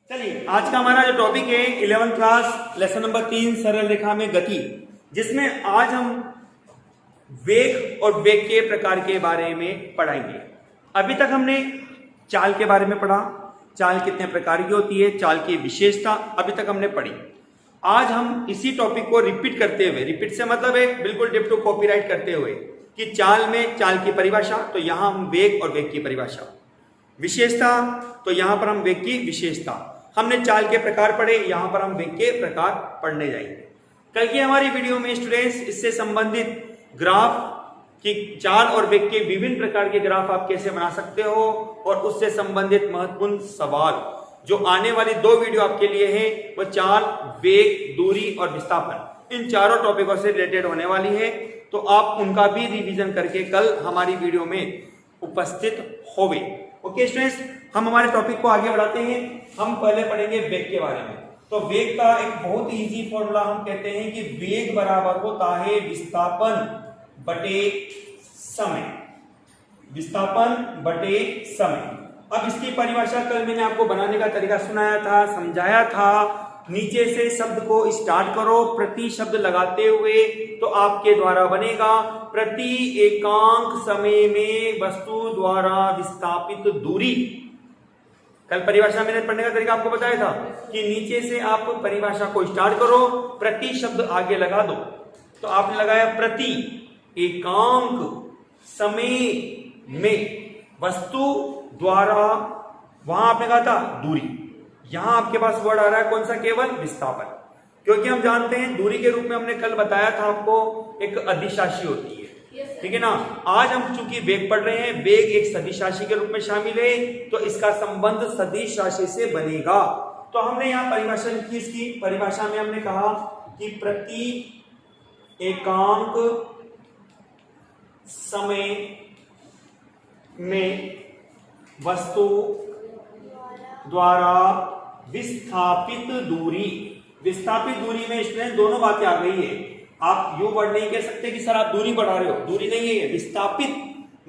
चलिए आज का हमारा जो टॉपिक है 11th क्लास लेसन नंबर 3 सरल रेखा में गति, जिसमें आज हम वेग और वेग के प्रकार के बारे में पढ़ाएंगे। अभी तक हमने चाल के बारे में पढ़ा, चाल कितने प्रकार की होती है, चाल की विशेषता अभी तक हमने पढ़ी। आज हम इसी टॉपिक को रिपीट करते हुए, रिपीट से मतलब है बिल्कुल डिप्टो कॉपीराइट करते हुए कि चाल में चाल की परिभाषा, तो यहां हम वेग और वेग की परिभाषा, विशेषता तो यहां पर हम वेग की विशेषता, हमने चाल के प्रकार पढ़े, यहां पर हम वेग के प्रकार पढ़ने जाएंगे। कल की हमारी वीडियो में स्टूडेंट्स इससे संबंधित ग्राफ कि चाल और वेग के विभिन्न प्रकार के ग्राफ आप कैसे बना सकते हो और उससे संबंधित महत्वपूर्ण सवाल जो आने वाली 2 वीडियो आपके लिए हैं, वो चाल, वेग, दूरी और विस्थापन, इन चारों टॉपिकों से रिलेटेड होने वाली है। तो आप उनका भी रिवीजन करके कल हमारी वीडियो में उपस्थित होवे। ओके स्टूडेंट्स, हम हमारे टॉपिक को आगे बढ़ाते हैं। हम पहले पढ़ेंगे वेग के बारे में। तो वेग का एक बहुत इजी फॉर्मूला हम कहते हैं कि वेग बराबर होता है विस्थापन बटे समय, विस्थापन बटे समय। अब इसकी परिभाषा कल मैंने आपको बनाने का तरीका सुनाया था, समझाया था। नीचे से शब्द को स्टार्ट करो प्रति शब्द लगाते हुए, तो आपके द्वारा बनेगा प्रति एकांक समय में वस्तु द्वारा विस्थापित दूरी। कल परिभाषा मैंने पढ़ने का तरीका आपको बताया था कि नीचे से आप परिभाषा को स्टार्ट करो, प्रति शब्द आगे लगा दो। तो आपने लगाया प्रति एकांक समय में वस्तु द्वारा, वहां आपने कहा था दूरी, यहां आपके पास वर्ड आ रहा है कौन सा, केवल विस्थापन, क्योंकि हम जानते हैं दूरी के रूप में हमने कल बताया था आपको एक अदिश राशि होती है, ठीक है ना। आज हम चूंकि वेग पढ़ रहे हैं, वेग एक सदिश राशि के रूप में शामिल है, तो इसका संबंध सदिश राशि से बनेगा। तो हमने यहां परिभाषा लिखी, इसकी परिभाषा में हमने कहा कि प्रति एकांक समय में वस्तु द्वारा विस्थापित दूरी, विस्थापित दूरी में स्टूडेंट दोनों बातें आ गई है। आप यू वर्ड नहीं कह सकते कि सर आप दूरी बढ़ा रहे हो, दूरी नहीं है, विस्थापित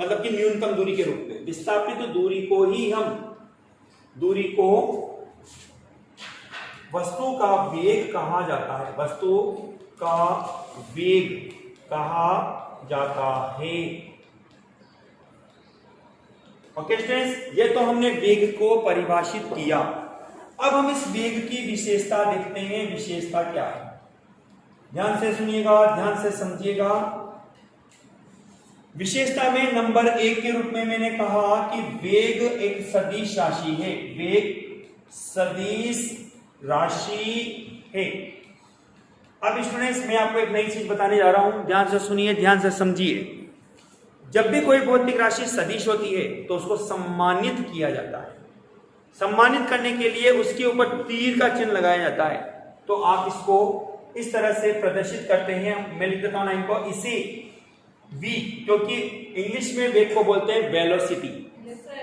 मतलब कि न्यूनतम दूरी के रूप में। विस्थापित दूरी को ही हम, दूरी को वस्तु का वेग कहा जाता है, वस्तु का वेग कहा जाता है। ओके स्टूडेंट्स, ये तो हमने वेग को परिभाषित किया। अब हम इस वेग की विशेषता देखते हैं। विशेषता क्या है, ध्यान से सुनिएगा, ध्यान से समझिएगा। विशेषता में नंबर 1 के रूप में मैंने कहा कि वेग एक सदिश राशि है, वेग सदिश राशि है। अब स्टूडेंट्स मैं आपको एक नई चीज बताने जा रहा हूं, ध्यान से सुनिए, ध्यान से समझिए। जब भी कोई भौतिक राशि सदिश होती है तो उसको सम्मानित किया जाता है। सम्मानित करने के लिए उसके ऊपर तीर का चिन्ह लगाया जाता है। तो आप इसको इस तरह से प्रदर्शित करते हैं। मैं लिख देता हूं लाइन को, इसे v, क्योंकि इंग्लिश में वेग को बोलते हैं वेलोसिटी,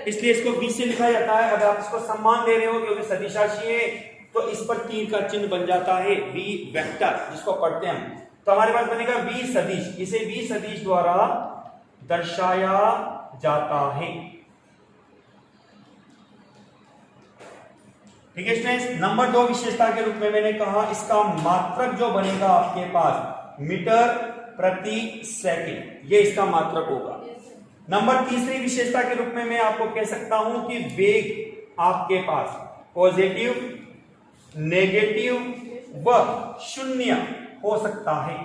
इसलिए इसको v से लिखा जाता है। अगर आप इसको सम्मान दे रहे हो क्योंकि सदिश राशि है, तो इस पर तीर का चिन्ह बन जाता है v वेक्टर, जिसको पढ़ते हैं हम। तो हमारे पास बनेगा v सदिश, इसे v सदिश द्वारा दर्शाया जाता है। ठीक है स्टूडेंट्स। नंबर 2 विशेषता के रूप में मैंने कहा इसका मात्रक जो बनेगा आपके पास मीटर प्रति सेकंड, ये इसका मात्रक होगा। नंबर 3 विशेषता के रूप में मैं आपको कह सकता हूं कि वेग आपके पास पॉजिटिव, नेगेटिव व शून्य हो सकता है।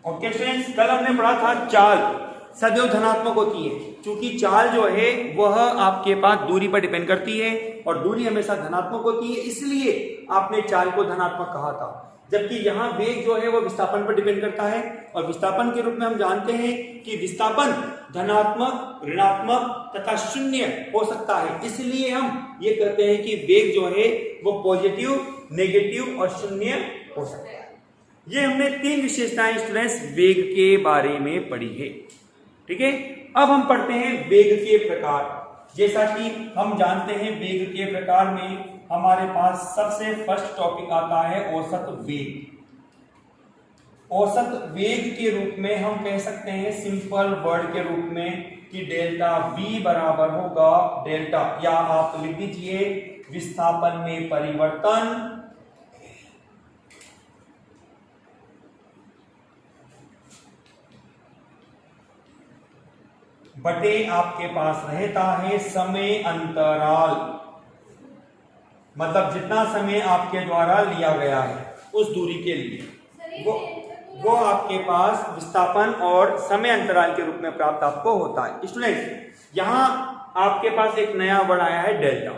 ओके स्टूडेंट्स, कल हमने पढ़ा था चाल सदैव धनात्मक होती है, क्योंकि चाल जो है वह आपके पास दूरी पर डिपेंड करती है और दूरी हमेशा धनात्मक होती है, इसलिए आपने चाल को धनात्मक कहा था। जबकि यहाँ वेग जो है वो विस्थापन पर डिपेंड करता है, और विस्थापन के रूप में हम जानते हैं कि विस्थापन धनात्मक, ऋणात्मक तथा शून्य हो सकता है, इसलिए हम ये कहते हैं कि वेग जो है वो पॉजिटिव, नेगेटिव और शून्य हो सकता है। ये हमने 3 विशेषताएं स्टूडेंट्स वेग के बारे में पढ़ी है। ठीक है, अब हम पढ़ते हैं वेग के प्रकार। जैसा कि हम जानते हैं वेग के प्रकार में हमारे पास सबसे फर्स्ट टॉपिक आता है औसत वेग। औसत वेग के रूप में हम कह सकते हैं सिंपल वर्ड के रूप में कि डेल्टा v बराबर होगा डेल्टा, या आप लिख दीजिए विस्थापन में परिवर्तन बटे आपके पास रहता है समय अंतराल, मतलब जितना समय आपके द्वारा लिया गया है उस दूरी के लिए वो आपके पास विस्थापन और समय अंतराल के रूप में प्राप्त आपको होता है। स्टूडेंट्स, यहां आपके पास एक नया वर्ड आया है डेल्टा।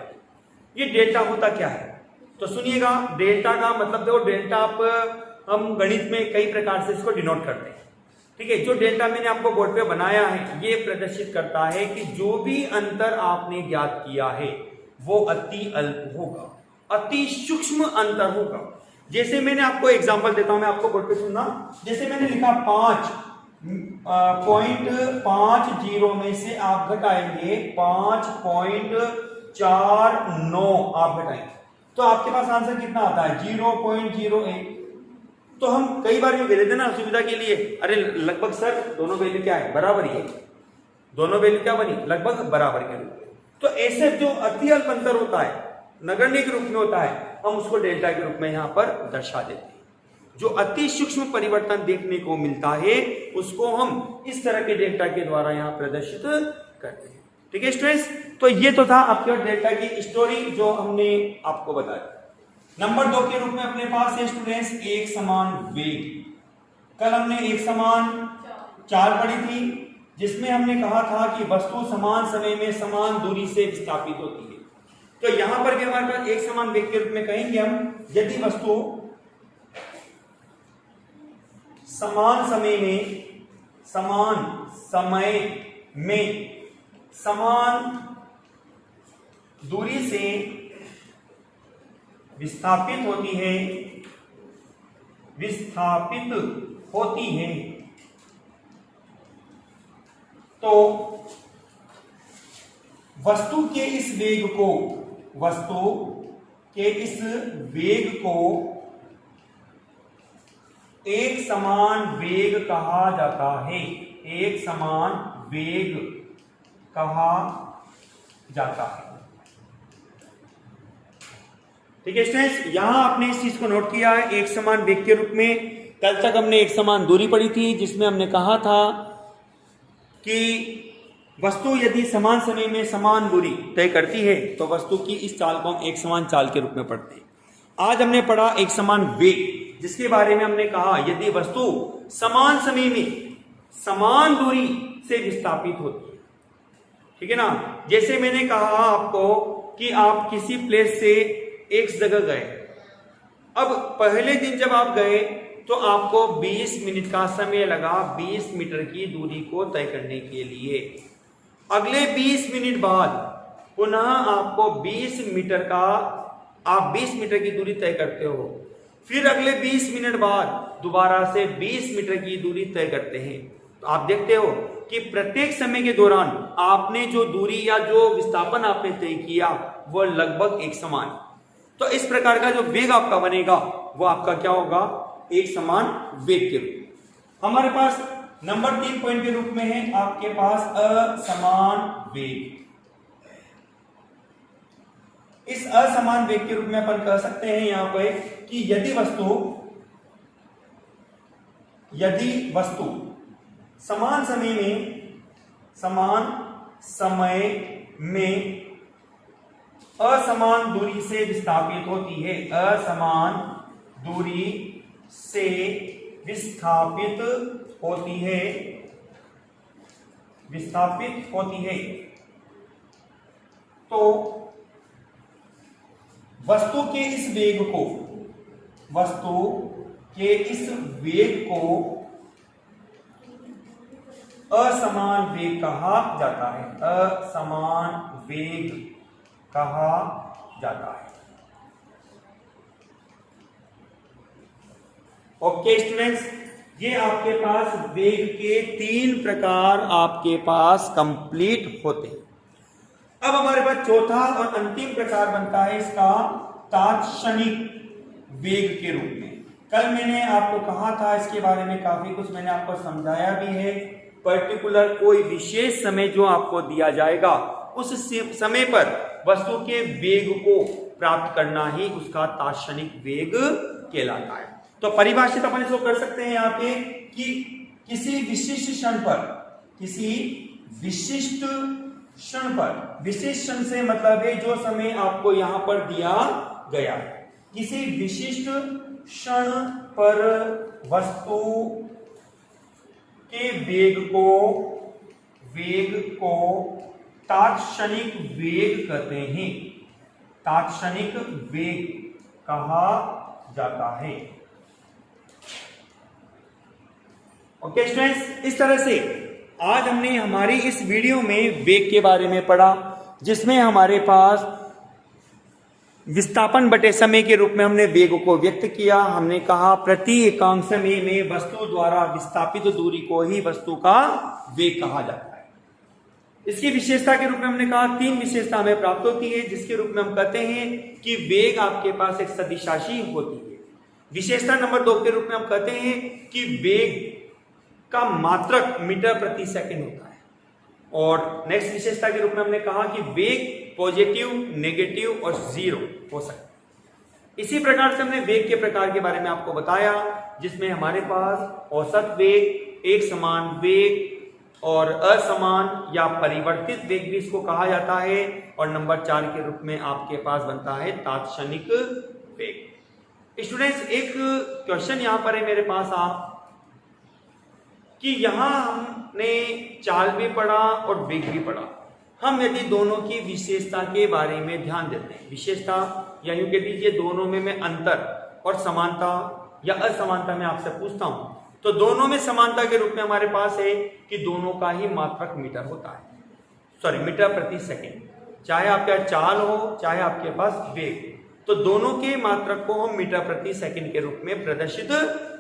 ये डेल्टा होता क्या है तो सुनिएगा। डेल्टा का मतलब देखो, डेल्टा आप हम गणित में कई प्रकार से इसको डिनोट करते हैं, ठीक है। जो डेल्टा मैंने आपको बोर्ड पे बनाया है ये प्रदर्शित करता है कि जो भी अंतर आपने ज्ञात किया है वो अति अल्प होगा, अति सूक्ष्म अंतर होगा। जैसे मैंने आपको एग्जांपल देता हूं, मैं आपको बोर्ड पे सुनना। जैसे मैंने लिखा 5.50 में से आप घटाएंगे 5.49 आप घटाएंगे तो आपके पास आंसर कितना आता है 0.08। तो हम कई बार ये दे देते ना सुविधा के लिए, अरे लगभग सर दोनों वैल्यू क्या है बराबर ही है, दोनों वैल्यू क्या बनी लगभग बराबर के रूप में। तो ऐसे जो अति अल्प अंतर होता है नगण्य के रूप में होता है हम उसको डेल्टा के रूप में यहां पर दर्शा देते हैं। जो अति सूक्ष्म परिवर्तन देखने को मिलता है उसको हम इस तरह के डेल्टा के द्वारा यहां प्रदर्शित करते हैं, ठीक है स्टूडेंट्स। तो ये तो था आपके डेल्टा की स्टोरी जो हमने आपको बताया। नंबर 2 के रूप में अपने पास है स्टूडेंट्स एक समान वेग। कल हमने एक समान चाल पढ़ी थी जिसमें हमने कहा था कि वस्तु समान समय में समान दूरी से विस्थापित होती है। तो यहां पर भी हमारे पास एक समान वेग के रूप में कहेंगे हम, यदि वस्तु समान समय में समान दूरी से विस्थापित होती है तो वस्तु के इस वेग को एक समान वेग कहा जाता है, एक समान वेग कहा जाता है, ठीक है स्टूडेंट्स। यहां आपने इस चीज को नोट किया है एक समान वेग के रूप में। कल तक हमने एक समान दूरी पढ़ी थी जिसमें हमने कहा था कि वस्तु यदि समान समय में समान दूरी तय करती है तो वस्तु की इस चाल को हम एक समान चाल के रूप में पढ़ते हैं। आज हमने पढ़ा एक समान वेग जिसके बारे में हमने कहा यदि वस्तु समान समय में समान दूरी से विस्थापित होती है, ठीक है ना। जैसे मैंने कहा आपको कि आप किसी प्लेस से एक जगह गए, अब पहले दिन जब आप गए तो आपको 20 मिनट का समय लगा 20 मीटर की दूरी को तय करने के लिए। अगले 20 मिनट बाद पुनः आपको 20 मीटर की दूरी तय करते हो, फिर अगले 20 मिनट बाद दोबारा से 20 मीटर की दूरी तय करते हैं। तो आप देखते हो कि प्रत्येक समय के दौरान आपने जो दूरी या जो विस्थापन आपने तय किया वो लगभग एक समान। तो इस प्रकार का जो वेग आपका बनेगा वो आपका क्या होगा एक समान वेग के रूप। हमारे पास नंबर 3 पॉइंट के रूप में है आपके पास असमान वेग। इस असमान वेग के रूप में अपन कह सकते हैं यहां पर कि यदि वस्तु समान समय में असमान दूरी से विस्थापित होती है, असमान दूरी से विस्थापित होती है तो वस्तु के इस वेग को असमान वेग कहा जाता है, असमान वेग कहा जाता है। ओके स्टूडेंट्स, ये आपके पास वेग के 3 प्रकार आपके पास कंप्लीट होते हैं। अब हमारे पास चौथा और अंतिम प्रकार बनता है इसका तात्क्षणिक वेग के रूप में। कल मैंने आपको कहा था इसके बारे में, काफी कुछ मैंने आपको समझाया भी है। पर्टिकुलर कोई विशेष समय जो आपको दिया जाएगा, उस समय पर वस्तु के वेग को प्राप्त करना ही उसका तात्क्षणिक वेग कहलाता है। तो परिभाषित अपन इसको कर सकते हैं यहाँ पे कि किसी विशिष्ट क्षण पर, किसी विशिष्ट क्षण पर, विशिष्ट क्षण से मतलब है जो समय आपको यहां पर दिया गया, किसी विशिष्ट क्षण पर वस्तु के वेग को तात्क्षणिक वेग कहते हैं, तात्क्षणिक वेग कहा जाता है। ओके स्टूडेंट्स, इस तरह से आज हमने हमारी इस वीडियो में वेग के बारे में पढ़ा, जिसमें हमारे पास विस्थापन बटे समय के रूप में हमने वेग को व्यक्त किया। हमने कहा प्रति एकांक समय में वस्तु द्वारा विस्थापित दूरी को ही वस्तु का वेग कहा जाता है। इसकी विशेषता के रूप में हमने कहा 3 विशेषता हमें प्राप्त होती है, जिसके रूप में हम कहते हैं कि वेग आपके पास एक सदिश राशि होती है। विशेषता नंबर 2 के रूप में हम कहते हैं कि वेग का मात्रक मीटर प्रति सेकंड होता है। और नेक्स्ट विशेषता के रूप में हमने कहा कि वेग पॉजिटिव, नेगेटिव और जीरो हो सकता है। इसी प्रकार से हमने वेग के प्रकार के बारे में आपको बताया, जिसमें हमारे पास औसत वेग, एक समान वेग और असमान या परिवर्तित वेग भी इसको कहा जाता है। और नंबर 4 के रूप में आपके पास बनता है तात्क्षणिक वेग। स्टूडेंट्स, एक क्वेश्चन यहां पर है मेरे पास आप कि यहां हमने चाल भी पढ़ा और वेग भी पढ़ा। हम यदि दोनों की विशेषता के बारे में ध्यान देते हैं, विशेषता या यूं कह दीजिए दोनों में मैं अंतर और समानता या असमानता में आपसे पूछता हूं, तो दोनों में समानता के रूप में हमारे पास है कि दोनों का ही मात्रक मीटर होता है, सॉरी मीटर प्रति सेकंड। चाहे आपका चाल हो, चाहे आपके पास वेग, तो दोनों के मात्रक को हम मीटर प्रति सेकंड के रूप में प्रदर्शित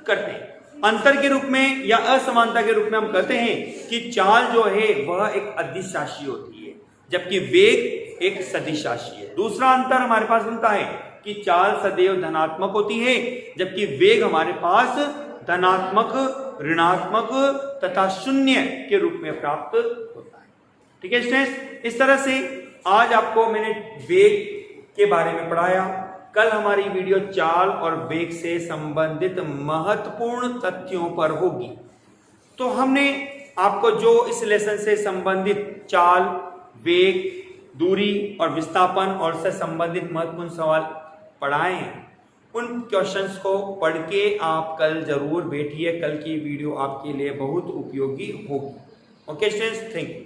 करते हैं। अंतर के रूप में या असमानता के रूप में हम कहते हैं कि चाल जो है वह एक अदिश राशि होती है, जबकि वेग एक सदिश राशि है। दूसरा अंतर हमारे पास बनता है कि चाल सदैव धनात्मक होती है, जबकि वेग हमारे पास धनात्मक, ऋणात्मक तथा शून्य के रूप में प्राप्त होता है। ठीक है स्टूडेंट्स, इस तरह से आज आपको मैंने वेग के बारे में पढ़ाया। कल हमारी वीडियो चाल और वेग से संबंधित महत्वपूर्ण तथ्यों पर होगी। तो हमने आपको जो इस लेसन से संबंधित चाल, वेग, दूरी और विस्थापन और से संबंधित महत्वपूर्ण सवाल पढ़ाए हैं, उन क्वेश्चंस को पढ़ के आप कल जरूर बैठिए। कल की वीडियो आपके लिए बहुत उपयोगी होगी। Okay students, thank you.